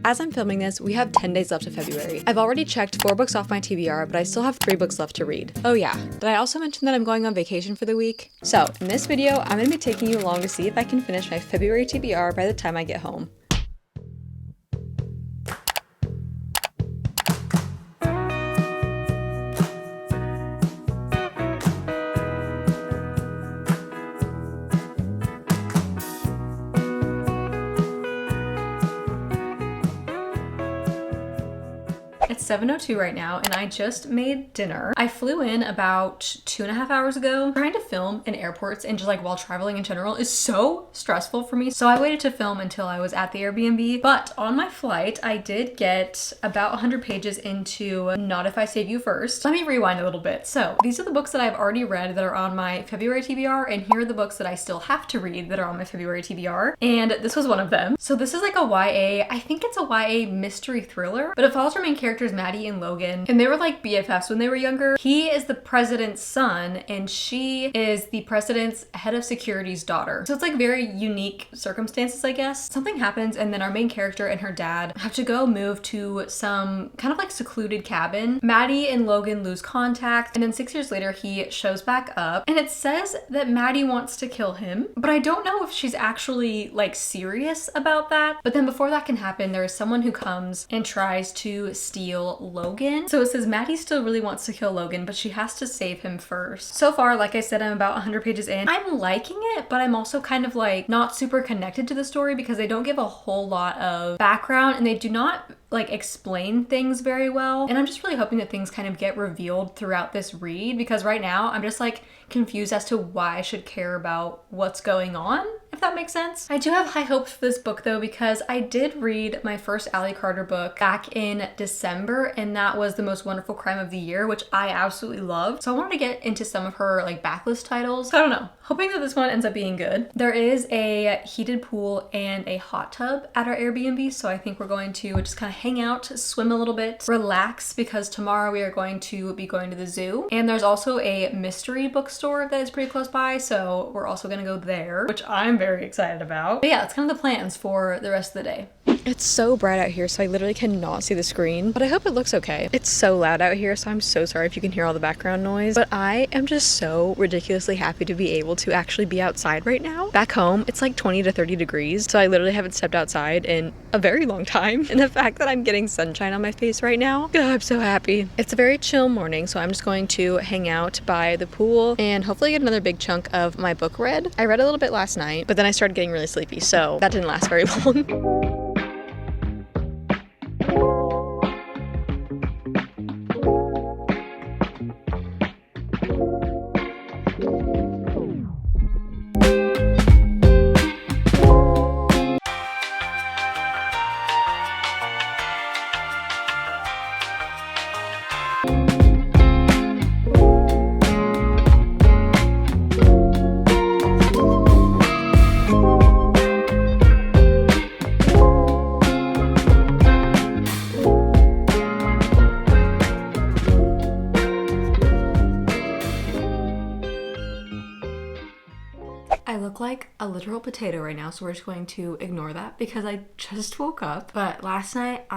As I'm filming this, we have 10 days left of February. I've already checked 4 books off my TBR, but I still have 3 books left to read. Oh yeah, did I also mention that I'm going on vacation for the week? So, in this video, I'm gonna be taking you along to see if I can finish my February TBR by the time I get home. It's 7:02 right now and I just made dinner. I flew in about 2.5 hours ago. Trying to film in airports and just like while traveling in general is so stressful for me. So I waited to film until I was at the Airbnb. But on my flight, I did get about 100 pages into Not If I Save You First. Let me rewind a little bit. So these are the books that I've already read that are on my February TBR, and here are the books that I still have to read that are on my February TBR. And this was one of them. So this is like a YA, I think it's a YA mystery thriller, but it follows our main characters Maddie and Logan, and they were like BFFs when they were younger. He is the president's son and she is the president's head of security's daughter. So it's like very unique circumstances, I guess. Something happens and then our main character and her dad have to go move to some kind of like secluded cabin. Maddie and Logan lose contact, and then 6 years later he shows back up and it says that Maddie wants to kill him, but I don't know if she's actually like serious about that. But then before that can happen, there is someone who comes and tries to steal Logan. So it says Maddie still really wants to kill Logan, but she has to save him first. So far, like I said, I'm about 100 pages in. I'm liking it, but I'm also kind of like not super connected to the story because they don't give a whole lot of background and they do not like explain things very well. And I'm just really hoping that things kind of get revealed throughout this read, because right now I'm just like confused as to why I should care about what's going on, if that makes sense. I do have high hopes for this book though, because I did read my first Ally Carter book back in December, and that was The Most Wonderful Crime of the Year, which I absolutely loved. So I wanted to get into some of her like backlist titles. So I don't know, hoping that this one ends up being good. There is a heated pool and a hot tub at our Airbnb, so I think we're going to just kind of hang out, swim a little bit, relax, because tomorrow we are going to be going to the zoo. And there's also a mystery bookstore that is pretty close by, so we're also gonna go there, which I'm very excited about. But yeah, that's kind of the plans for the rest of the day. It's so bright out here, so I literally cannot see the screen, but I hope it looks okay. It's so loud out here, so I'm so sorry if you can hear all the background noise, but I am just so ridiculously happy to be able to actually be outside right now. Back home, it's like 20 to 30 degrees, so I literally haven't stepped outside in a very long time, and the fact that I'm getting sunshine on my face right now, God, I'm so happy. It's a very chill morning, so I'm just going to hang out by the pool and hopefully get another big chunk of my book read. I read a little bit last night, but then I started getting really sleepy, so that didn't last very long. I look like a literal potato right now, so we're just going to ignore that because I just woke up. But last night,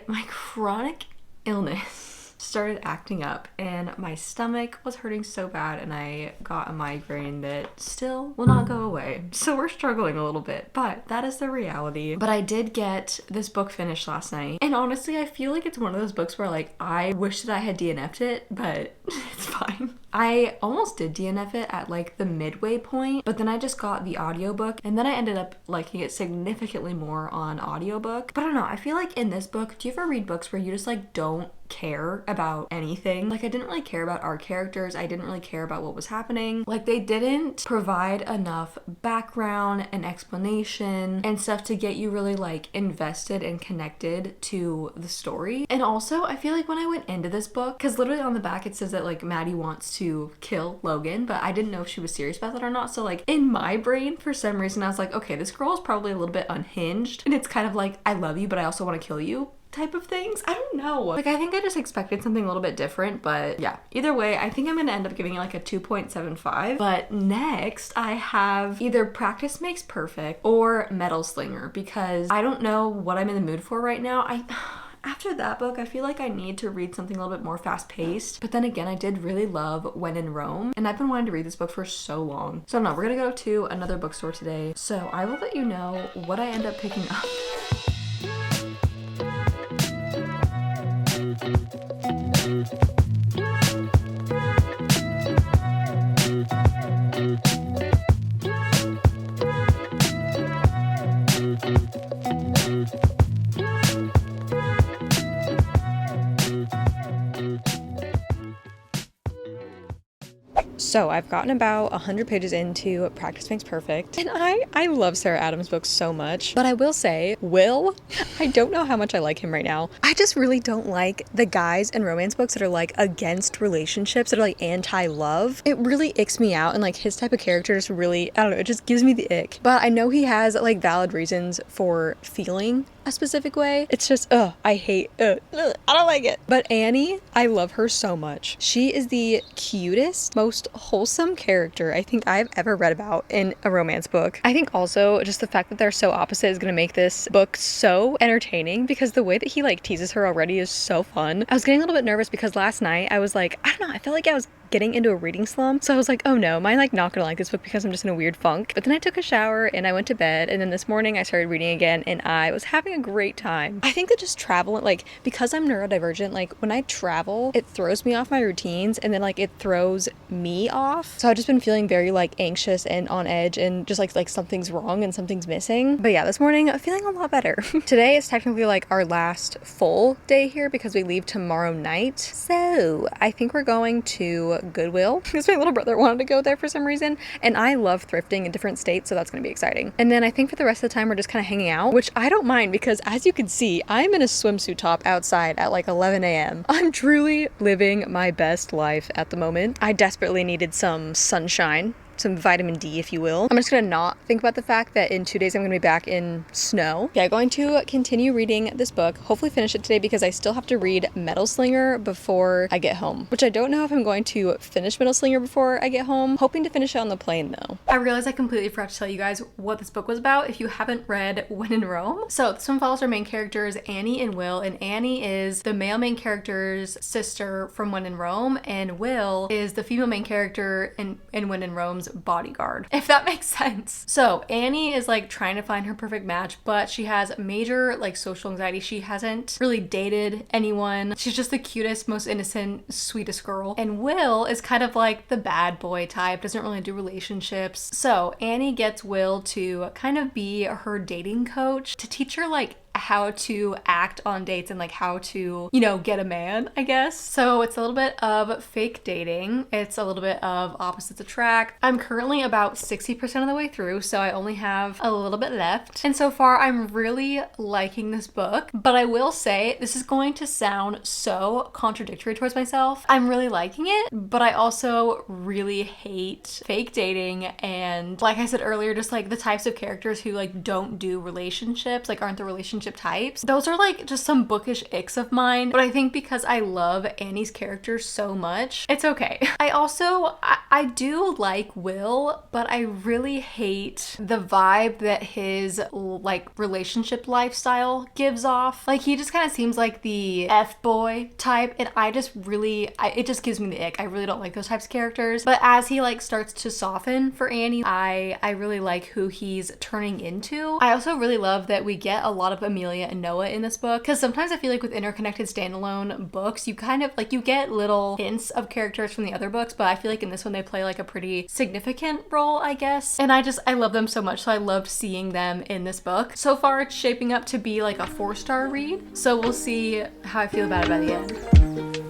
my chronic illness started acting up and my stomach was hurting so bad and I got a migraine that still will not go away. So we're struggling a little bit, but that is the reality. But I did get this book finished last night, and honestly I feel like it's one of those books where like I wish that I had DNF'd it, but it's fine. I almost did DNF it at like the midway point, but then I just got the audiobook and then I ended up liking it significantly more on audiobook. But I don't know, I feel like in this book, do you ever read books where you just like don't care about anything? Like I didn't really care about our characters. I didn't really care about what was happening. Like they didn't provide enough background and explanation and stuff to get you really like invested and connected to the story. And also I feel like when I went into this book, because literally on the back it says that like Maddie wants to kill Logan, but I didn't know if she was serious about that or not. So like in my brain for some reason I was like, okay, this girl is probably a little bit unhinged, and it's kind of like I love you but I also want to kill you type of things. I don't know. Like, I think I just expected something a little bit different, but yeah. Either way, I think I'm gonna end up giving it like a 2.75. But next, I have either Practice Makes Perfect or Metal Slinger, because I don't know what I'm in the mood for right now. After that book, I feel like I need to read something a little bit more fast-paced. But then again, I did really love When in Rome, and I've been wanting to read this book for so long. So I don't know, we're gonna go to another bookstore today. So I will let you know what I end up picking up. So I've gotten about 100 pages into Practice Makes Perfect, and I love Sarah Adams' books so much. But I will say, Will, I don't know how much I like him right now. I just really don't like the guys in romance books that are like against relationships, that are like anti-love. It really icks me out, and like his type of character just really, I don't know, it just gives me the ick. But I know he has like valid reasons for feeling a specific way. It's just, I hate, I don't like it. But Annie, I love her so much. She is the cutest, most wholesome character I think I've ever read about in a romance book. I think also just the fact that they're so opposite is gonna make this book so entertaining, because the way that he like teases her already is so fun. I was getting a little bit nervous because last night I was like, I don't know, I felt like I was getting into a reading slump. So I was like, oh no, am I like not gonna like this book because I'm just in a weird funk? But then I took a shower and I went to bed, and then this morning I started reading again and I was having a great time. I think that just travel, like, because I'm neurodivergent, like when I travel, it throws me off my routines, and then like it throws me off. So I've just been feeling very like anxious and on edge, and just like something's wrong and something's missing. But yeah, this morning I'm feeling a lot better. Today is technically like our last full day here because we leave tomorrow night. So I think we're going to Goodwill because my little brother wanted to go there for some reason, and I love thrifting in different states, so that's gonna be exciting. And then I think for the rest of the time we're just kind of hanging out, which I don't mind because, as you can see, I'm in a swimsuit top outside at like 11 a.m. I'm truly living my best life at the moment. I desperately needed some sunshine, some vitamin D, if you will. I'm just gonna not think about the fact that in 2 days I'm gonna be back in snow. Yeah, going to continue reading this book, hopefully finish it today, because I still have to read Metal Slinger before I get home, which I don't know if I'm going to finish Metal Slinger before I get home. Hoping to finish it on the plane though. I realized I completely forgot to tell you guys what this book was about if you haven't read When in Rome. So this one follows our main characters, Annie and Will, and Annie is the male main character's sister from When in Rome, and Will is the female main character in When in Rome's bodyguard, if that makes sense. So Annie is like trying to find her perfect match, but she has major like social anxiety. She hasn't really dated anyone. She's just the cutest, most innocent, sweetest girl. And Will is kind of like the bad boy type, doesn't really do relationships. So Annie gets Will to kind of be her dating coach, to teach her like how to act on dates and like how to, you know, get a man, I guess. So it's a little bit of fake dating. It's a little bit of opposites attract. I'm currently about 60% of the way through, so I only have a little bit left. And so far I'm really liking this book, but I will say this is going to sound so contradictory towards myself. I'm really liking it, but I also really hate fake dating, and like I said earlier, just like the types of characters who like don't do relationships, like aren't the relationship types. Those are like just some bookish icks of mine, but I think because I love Annie's character so much, it's okay. I do like Will, but I really hate the vibe that his like relationship lifestyle gives off. Like he just kind of seems like the F-boy type, and I just really, it just gives me the ick. I really don't like those types of characters. But as he like starts to soften for Annie, I really like who he's turning into. I also really love that we get a lot of Amelia and Noah in this book, because sometimes I feel like with interconnected standalone books, you kind of like, you get little hints of characters from the other books, but I feel like in this one they play like a pretty significant role, I guess. And I love them so much, so I loved seeing them in this book. So far it's shaping up to be like a 4-star read, so we'll see how I feel about it by the end.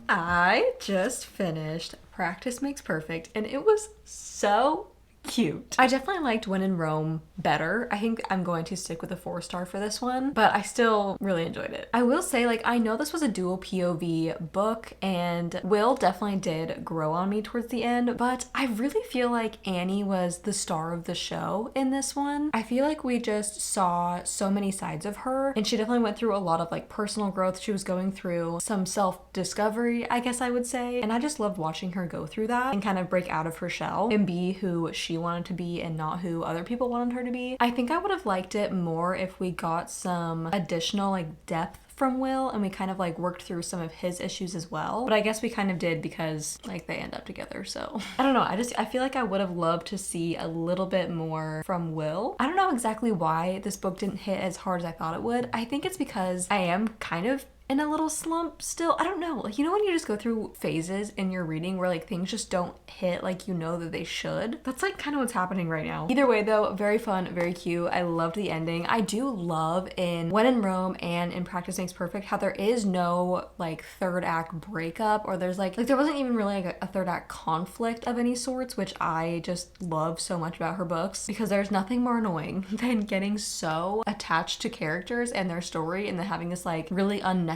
I just finished Practice Makes Perfect, and it was so cute. I definitely liked When in Rome better. I think I'm going to stick with a 4-star for this one, but I still really enjoyed it. I will say, like, I know this was a dual POV book and Will definitely did grow on me towards the end, but I really feel like Annie was the star of the show in this one. I feel like we just saw so many sides of her, and she definitely went through a lot of like personal growth. She was going through some self-discovery, I guess I would say, and I just loved watching her go through that and kind of break out of her shell and be who she wanted to be and not who other people wanted her to be. I think I would have liked it more if we got some additional like depth from Will and we kind of like worked through some of his issues as well, but I guess we kind of did because like they end up together. So I don't know, I feel like I would have loved to see a little bit more from Will. I don't know exactly why this book didn't hit as hard as I thought it would. I think it's because I am kind of in a little slump still. I don't know, like, you know when you just go through phases in your reading where like things just don't hit like you know that they should? That's like kind of what's happening right now. Either way though, very fun, very cute. I loved the ending. I do love in When in Rome and in Practice Makes Perfect how there is no like third act breakup, or there's like there wasn't even really like a third act conflict of any sorts, which I just love so much about her books, because there's nothing more annoying than getting so attached to characters and their story and then having this like really unnecessary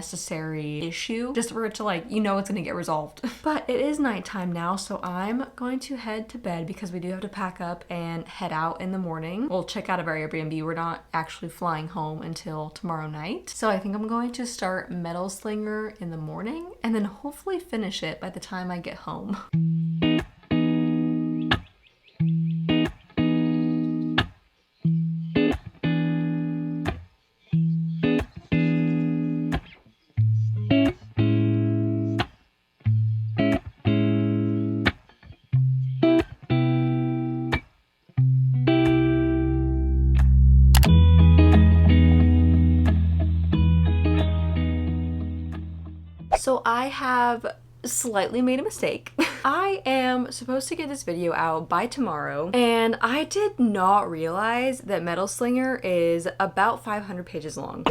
issue just for it to like, you know, it's gonna get resolved. But it is nighttime now, so I'm going to head to bed because we do have to pack up and head out in the morning. We'll check out of our Airbnb. We're not actually flying home until tomorrow night. So I think I'm going to start Metal Slinger in the morning and then hopefully finish it by the time I get home. So I have slightly made a mistake. I am supposed to get this video out by tomorrow, and I did not realize that Metal Slinger is about 500 pages long.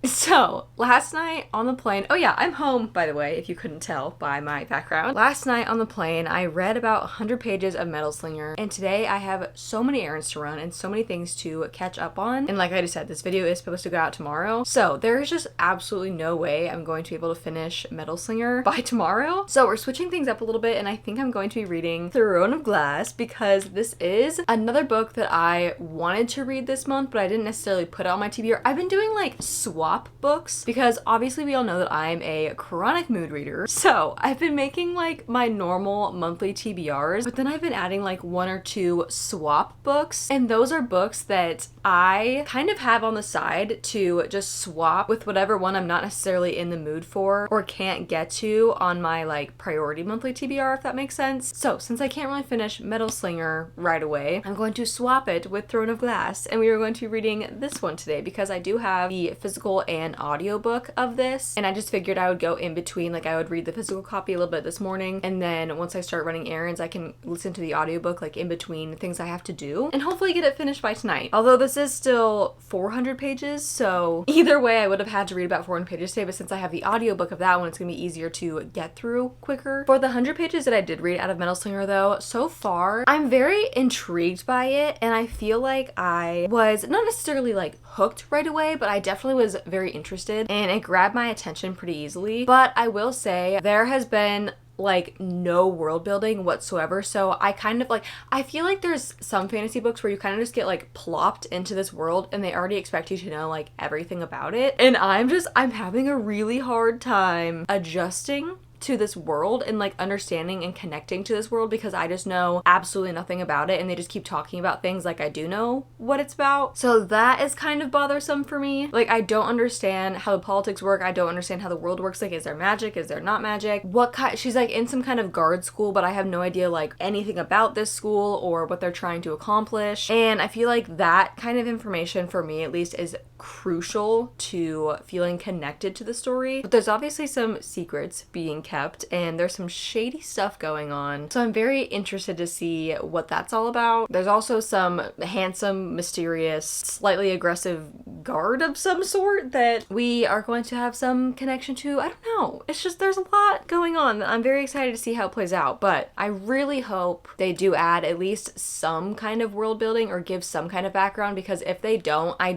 So last night on the plane, oh yeah, I'm home, by the way, if you couldn't tell by my background. Last night on the plane, I read about 100 pages of Metal Slinger, and today I have so many errands to run and so many things to catch up on. And like I just said, this video is supposed to go out tomorrow. So there is just absolutely no way I'm going to be able to finish Metal Slinger by tomorrow. So we're switching things up a little bit, and I think I'm going to be reading Throne of Glass because this is another book that I wanted to read this month, but I didn't necessarily put it on my TBR. I've been doing like swap books because obviously we all know that I'm a chronic mood reader. So I've been making like my normal monthly TBRs, but then I've been adding like 1 or 2 swap books. And those are books that I kind of have on the side to just swap with whatever one I'm not necessarily in the mood for or can't get to on my like priority monthly TBR, if that makes sense. So since I can't really finish Metal Slinger right away, I'm going to swap it with Throne of Glass, and we are going to be reading this one today because I do have the physical and audiobook of this, and I just figured I would go in between. Like I would read the physical copy a little bit this morning, and then once I start running errands I can listen to the audiobook like in between things I have to do, and hopefully get it finished by tonight. Although this is still 400 pages, so either way I would have had to read about 400 pages today, but since I have the audiobook of that one, it's gonna be easier to get through quicker. For the 100 pages that I did read out of Metal Slinger though, so far I'm very intrigued by it, and I feel like I was not necessarily like hooked right away, but I definitely was very interested and it grabbed my attention pretty easily. But I will say there has been like no world building whatsoever, so I kind of like, I feel like there's some fantasy books where you kind of just get like plopped into this world and they already expect you to know like everything about it, and I'm having a really hard time adjusting to this world and like understanding and connecting to this world because I just know absolutely nothing about it, and they just keep talking about things like I do know what it's about. So that is kind of bothersome for me. Like I don't understand how the politics work. I don't understand how the world works. Like, is there magic? Is there not magic? What kind? She's like in some kind of guard school, but I have no idea like anything about this school or what they're trying to accomplish. And I feel like that kind of information for me at least is crucial to feeling connected to the story. But there's obviously some secrets being kept and there's some shady stuff going on. So I'm very interested to see what that's all about. There's also some handsome, mysterious, slightly aggressive guard of some sort that we are going to have some connection to. I don't know. It's just there's a lot going on. I'm very excited to see how it plays out, but I really hope they do add at least some kind of world building or give some kind of background, because if they don't, I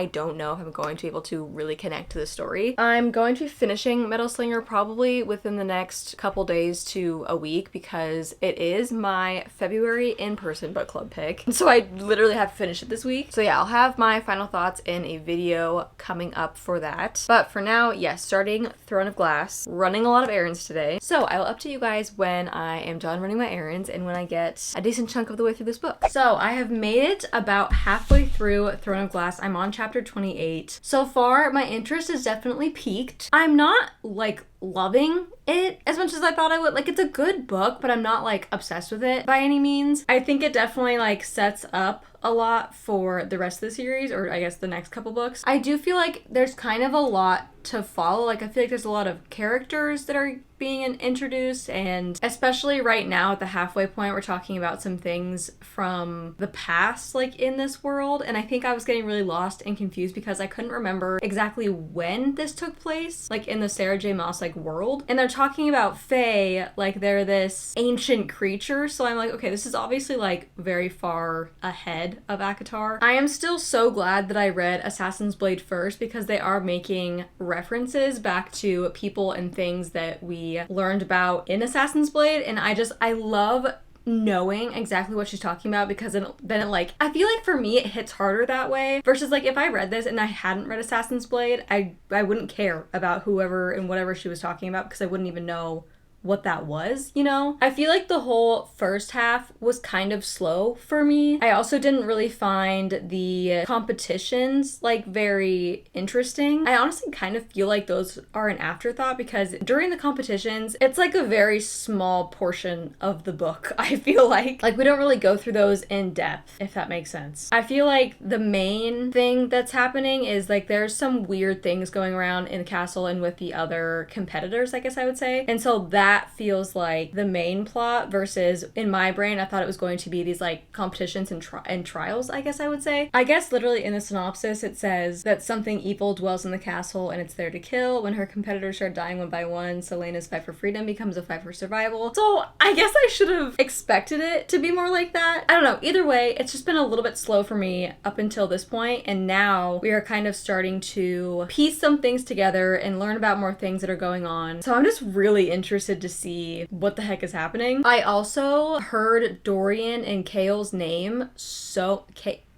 don't know if I'm going to be able to really connect to the story. I'm going to be finishing Metal Slinger probably within the next couple days to a week, because it is my February in-person book club pick. So I literally have to finish it this week. So yeah, I'll have my final thoughts in a video coming up for that. But for now, yes, starting Throne of Glass, running a lot of errands today. So I will update you guys when I am done running my errands and when I get a decent chunk of the way through this book. So I have made it about halfway through Throne of Glass. I'm on chapter 28. So far, my interest is definitely peaked. I'm not like loving it as much as I thought I would. Like, it's a good book, but I'm not like obsessed with it by any means. I think it definitely like sets up a lot for the rest of the series, or I guess the next couple books. I do feel like there's kind of a lot to follow. Like, I feel like there's a lot of characters that are being introduced, and especially right now at the halfway point, we're talking about some things from the past, like in this world, and I think I was getting really lost and confused because I couldn't remember exactly when this took place, like in the Sarah J. Maas like world. And they're talking about Fae like they're this ancient creature, so I'm like, okay, this is obviously like very far ahead of ACOTAR. I am still so glad that I read Assassin's Blade first, because they are making references back to people and things that we learned about in Assassin's Blade, and I love knowing exactly what she's talking about, because then it like, I feel like for me it hits harder that way versus like if I read this and I hadn't read Assassin's Blade, I wouldn't care about whoever and whatever she was talking about, because I wouldn't even know what that was, you know? I feel like the whole first half was kind of slow for me. I also didn't really find the competitions like very interesting. I honestly kind of feel like those are an afterthought, because during the competitions, it's like a very small portion of the book, I feel like. Like, we don't really go through those in depth, if that makes sense. I feel like the main thing that's happening is like there's some weird things going around in the castle and with the other competitors, I guess I would say. And so that feels like the main plot, versus in my brain I thought it was going to be these like competitions and trials, I guess I would say. I guess literally in the synopsis it says that something evil dwells in the castle and it's there to kill. When her competitors start dying one by one, Selena's fight for freedom becomes a fight for survival. So I guess I should have expected it to be more like that. I don't know. Either way, it's just been a little bit slow for me up until this point, and now we are kind of starting to piece some things together and learn about more things that are going on. So I'm just really interested to see what the heck is happening. I also heard Dorian and Kale's name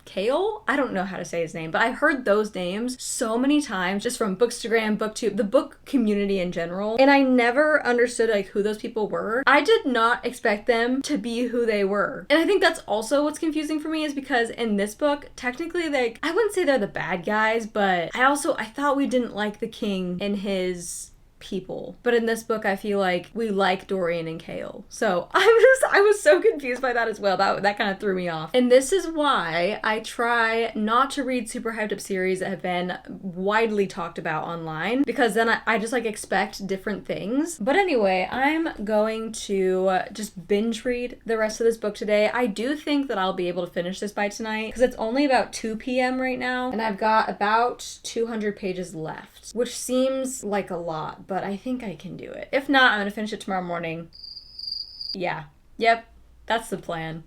Kale? I don't know how to say his name, but I've heard those names so many times just from Bookstagram, BookTube, the book community in general, and I never understood like who those people were. I did not expect them to be who they were. And I think that's also what's confusing for me, is because in this book, technically, like, I wouldn't say they're the bad guys, but I thought we didn't like the king and his people. But in this book, I feel like we like Dorian and Kale. So I was so confused by that as well. That kind of threw me off. And this is why I try not to read super hyped up series that have been widely talked about online, because then I just like expect different things. But anyway, I'm going to just binge read the rest of this book today. I do think that I'll be able to finish this by tonight, because it's only about 2 p.m. right now, and I've got about 200 pages left, which seems like a lot, but I think I can do it. If not, I'm gonna finish it tomorrow morning. Yeah. Yep. That's the plan.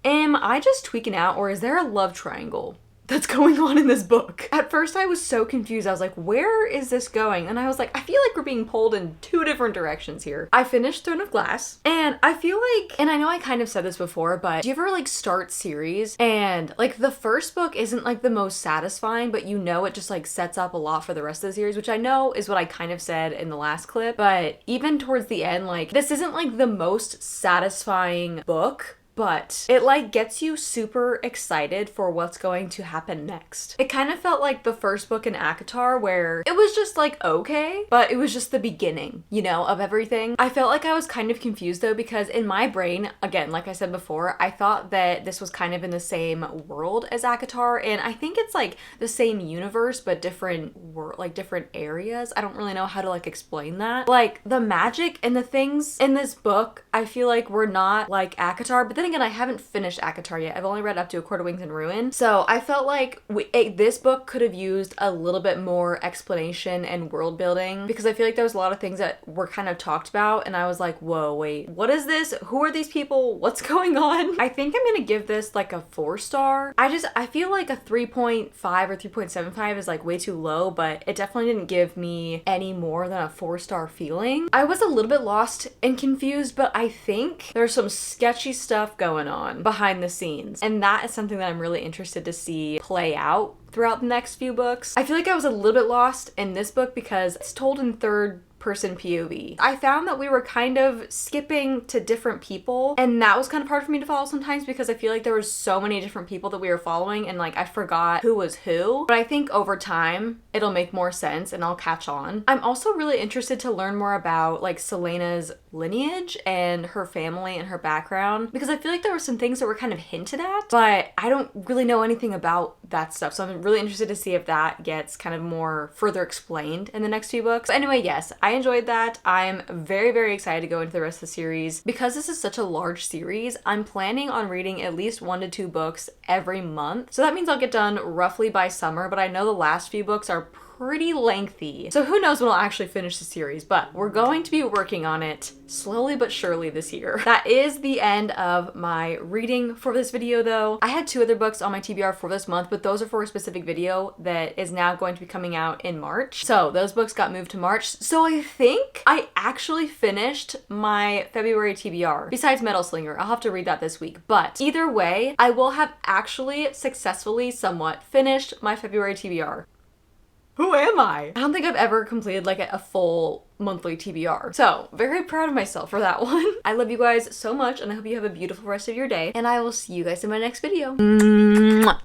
Am I just tweaking out, or is there a love triangle that's going on in this book? At first I was so confused. I was like, where is this going? And I was like, I feel like we're being pulled in 2 different directions here. I finished Throne of Glass, and I feel like, and I know I kind of said this before, but do you ever like start series and like the first book isn't like the most satisfying, but you know it just like sets up a lot for the rest of the series, which I know is what I kind of said in the last clip, but even towards the end, like this isn't like the most satisfying book, but it like gets you super excited for what's going to happen next. It kind of felt like the first book in ACOTAR where it was just like okay, but it was just the beginning, you know, of everything. I felt like I was kind of confused though, because in my brain, again, like I said before, I thought that this was kind of in the same world as ACOTAR, and I think it's like the same universe but different like different areas. I don't really know how to like explain that. Like the magic and the things in this book, I feel like were not like ACOTAR, but then again, I haven't finished ACOTAR yet. I've only read up to A Court of Wings and Ruin, so I felt like this book could have used a little bit more explanation and world building, because I feel like there was a lot of things that were kind of talked about and I was like, whoa, wait, what is this? Who are these people? What's going on? I think I'm gonna give this like a 4-star. I feel like a 3.5 or 3.75 is like way too low, but it definitely didn't give me any more than a 4-star feeling. I was a little bit lost and confused, but I think there's some sketchy stuff going on behind the scenes, and that is something that I'm really interested to see play out throughout the next few books. I feel like I was a little bit lost in this book because it's told in third person POV. I found that we were kind of skipping to different people, and that was kind of hard for me to follow sometimes because I feel like there were so many different people that we were following and like I forgot who was who. But I think over time it'll make more sense and I'll catch on. I'm also really interested to learn more about like Selena's lineage and her family and her background, because I feel like there were some things that were kind of hinted at, but I don't really know anything about that stuff. So I'm really interested to see if that gets kind of more further explained in the next few books. But anyway, yes, I enjoyed that. I'm very, very excited to go into the rest of the series. Because this is such a large series, I'm planning on reading at least 1 to 2 books every month. So that means I'll get done roughly by summer, but I know the last few books are pretty lengthy. So who knows when I'll actually finish the series, but we're going to be working on it slowly but surely this year. That is the end of my reading for this video though. I had 2 other books on my TBR for this month, but those are for a specific video that is now going to be coming out in March. So those books got moved to March. So I think I actually finished my February TBR, besides Metal Slinger. I'll have to read that this week, but either way, I will have actually successfully somewhat finished my February TBR. Who am I? I don't think I've ever completed like a full monthly TBR. So very proud of myself for that one. I love you guys so much and I hope you have a beautiful rest of your day, and I will see you guys in my next video.